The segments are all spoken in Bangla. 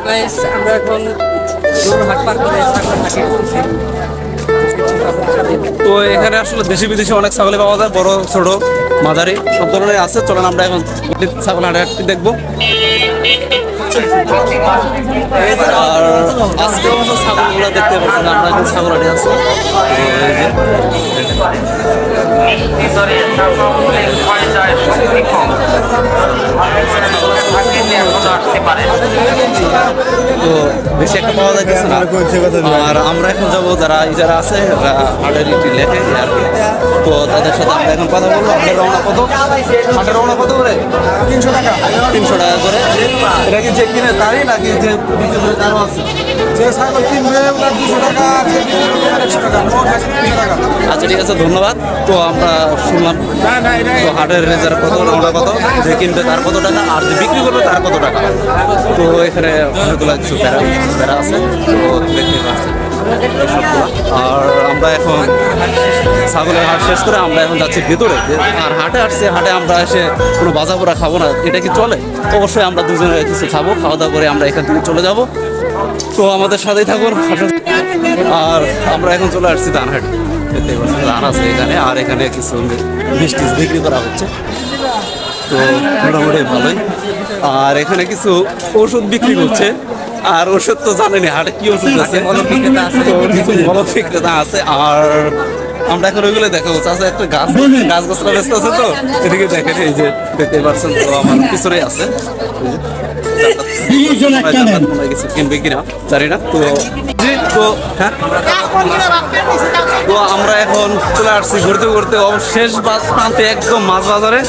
গাইস আমরা এখন গরুর হাট পার করে ছাগল হাটে ঢুকছি। তো এখানে আসলে দেশি বিদেশি অনেক ছাগল পাওয়া যায়, বড় ছোট মাঝারি সব ধরনের আছে। চলেন আমরা এখন ছাগল হাটে দেখবো। আর আজকে অবশ্য ছাগলগুলো দেখতে পাচ্ছি না, আমরা এখন ছাগল হাটে আছি। তো বেশি একটা পাওয়া যাচ্ছে না। আর আমরা এখন যাবো যারা ইজারা আছে হাটের ইটি লেখে আর কি। তো তাদের সাথে আমরা এখন কথা বলবো। হাটের রওনা কত? হাটের রওনা কত করে? 300 টাকা। 300 টাকা করে। এটা কি যে কিনে তারই নাকি যে বিক্রি করে তারও আছে? যে ছাগল কিনবে ওনার 200 টাকা, যে বিক্রি করবে 100 টাকা, মোট আছে 300 টাকা। আচ্ছা ঠিক আছে, ধন্যবাদ। তো আমরা শুনলাম তো হাটের রেজার কত, রওনা কত, যে কিনবে তার কত টাকা, আর যে বিক্রি করবে তার কত টাকা। তো এখানে অনেকগুলো কিছু প্যারা আছে, তো দেখতে পাচ্ছি। আর আমরা এখন ছাগলের হাট শেষ করে আমরা এখন যাচ্ছি ভেতরে। আর হাটে আসছে, হাটে আমরা এসে কোনো বাজা পোড়া খাবো না, এটা কি চলে? অবশ্যই আমরা দুজনে কিছু খাবো, খাওয়া দাওয়া করে আমরা এখান থেকে চলে যাব। তো আমাদের সাথেই থাকুন। আর আমরা এখন চলে আসছি ধানহাট, দেখতে পাচ্ছি ধান আছে এখানে, আর এখানে কিছু মিষ্টি বিক্রি করা হচ্ছে। তো মোটামুটি ভালোই। আর এখানে কিছু ওষুধ বিক্রি করছে। আর ওষুধ তো জানেনি হাটে কি ওষুধ আছে, তো কিছু বড় বিক্রেতা আছে। আর আমরা এখন ওইগুলো দেখা হচ্ছে। আছে একটা গাছ গাছরা ব্যস্ত আছে, তো এদিকে দেখেন, এই যে দেখতে পাচ্ছেন। তো আমার পিছনে আছে কিছু কিনবে কিনা জানি না। তো হ্যাঁ, তো আমরা এখন চলে আসছি ঘুরতে ঘুরতে শেষ প্রান্তে, একদম মাছ বাজারে।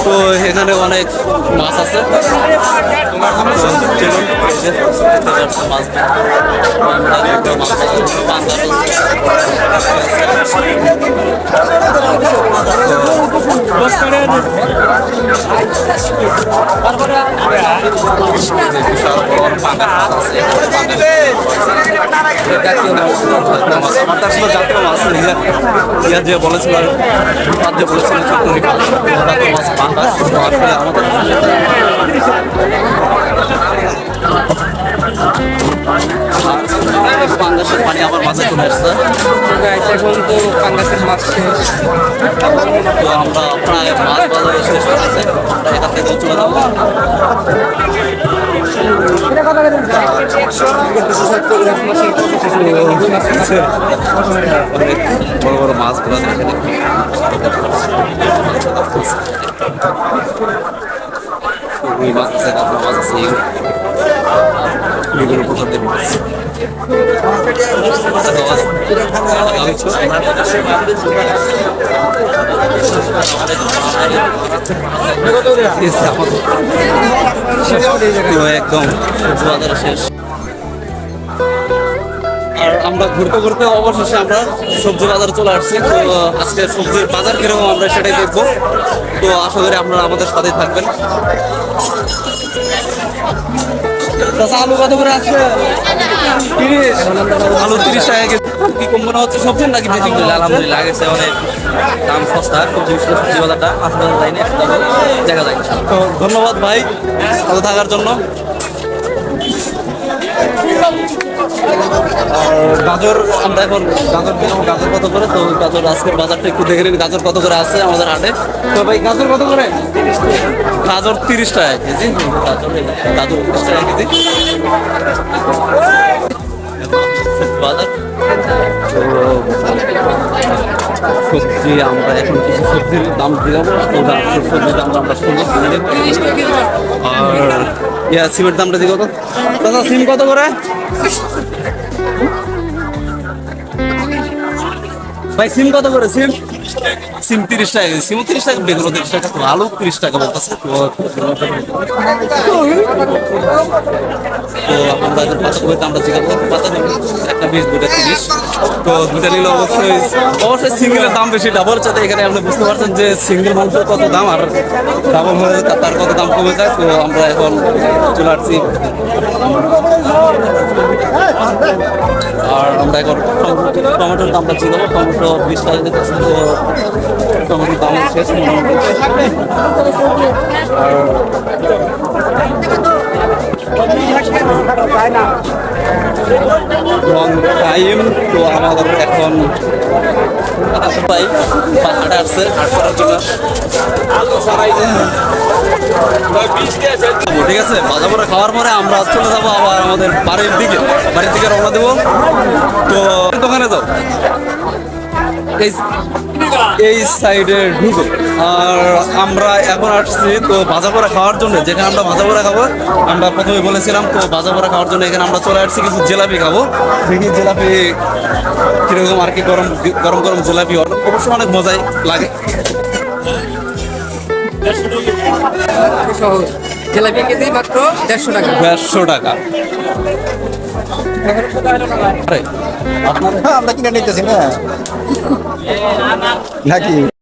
তো এখানে অনেক মাছ আছে। আমার তার সাথে জাতীয় মাছ ইয়া যে বলেছিল, যে বলেছিল চট্টগ্রাম জাতীয় মাছ পাঙ্গাস। আসলে আমাদের পাঙ্গাসের পানি আমার মাঝে চলে আসছে। এখন তো পাঙ্গাসের মাছ শেষ। তো আমরা প্রায় মাছ বাজারে শেষ করেছে, এখান থেকে চলে যাবো। অনেক বড় বড় মাছগুলো দেখে রুই মাছ আছে, কাতলা মাছ আছে, বিভিন্ন প্রজাতির মাছ। একদম বাজারে শেষ। আর আমরা ঘুরতে ঘুরতে অবশেষে আমরা সবজি বাজারে চলে আসছি। তো আজকে সবজির বাজার কিরকম আমরা সেটাই দেখবো। তো আশা করি আপনারা আমাদের সাথেই থাকবেন। আলু কত করে আসবে? 30। আলু 30 টাকা কেজি। কি কম মনে হচ্ছে সবজির নাকি বেশি? আলহামদুলিল্লাহ আগেছে অনেক দাম সস্তা, খুব সবজি বাজারটা আশেপাশে যায়নি, দেখা যায়। তো ধন্যবাদ ভাই ভালো থাকার জন্য। আর গাজর আমরা এখন গাজর দিলাম, গাজর কত করে? তো গাজর আজকের বাজারটা একটু দেখে নিন, গাজর কত করে আছে আমাদের হাটে। তো ভাই গাজর কত করে? গাজর 30 টাকা কেজি। গাজর 30 টাকা কেজি বাজার। সবজি আমরা এখন কিছু সবজির দাম দিলাম, সবজির দাম আমরা শুনবো। আর সিমের দামটা দিই কত? দাদা সিম কত করে? ভাই সিম কত করে? সিম 30 টাকা কেজি। সিম 30 টাকা, বেগুন 30 টাকা, তো আলু 30 টাকা বলতেছে। তো আমাদের পাতাকপিতে আমরা জিজ্ঞাসা করবো, পাতা একটা 20, দুটা 30। তো দুটা নিলে অবশ্যই সিঙ্গেলের দাম বেশি, ডাবল চাতে এখানে আপনি বুঝতে পারছেন যে সিঙ্গেল মাংসের কত দাম, আর ডাবল হয়ে তার কত দাম কমে যায়। তো আমরা এখন চলে আসছি। আর আমরা এখন টমেটোর দামটা জিজ্ঞাসা, টমেটো 20 টাকা দিতেছে। তো টমেটোর দাম শেষ মোটামুটি। আর এবং টাইম তো আমাদের এখন ভাই হাটে আসছে হাট করার জন্য। ঠিক আছে, বাজার করে খাওয়ার পরে আমরা চলে যাবো আবার আমাদের বাড়ির দিকে রওনা দেবো। তো দোকানে যাও, এই সাইডে ঢুকো। আর আমরা এখন আসছি তো ভাজা পোড়া খাওয়ার জন্য, যেখানে আমরা ভাজা পোড়া খাবো। আমরা প্রথমে বলেছিলাম তো ভাজা পোড়া খাওয়ার জন্য এখানে আমরা চলে আসছি কিছু জিলাপি খাবো। দেখি জিলাপি কিরকম আর কি, গরম গরম গরম জিলাপি অবশ্য অনেক মজাই লাগে। জিলাপি কেজি মাত্র 150 টাকা। 150 টাকা। আরে আমরা কিনে নিতেছি না নাকি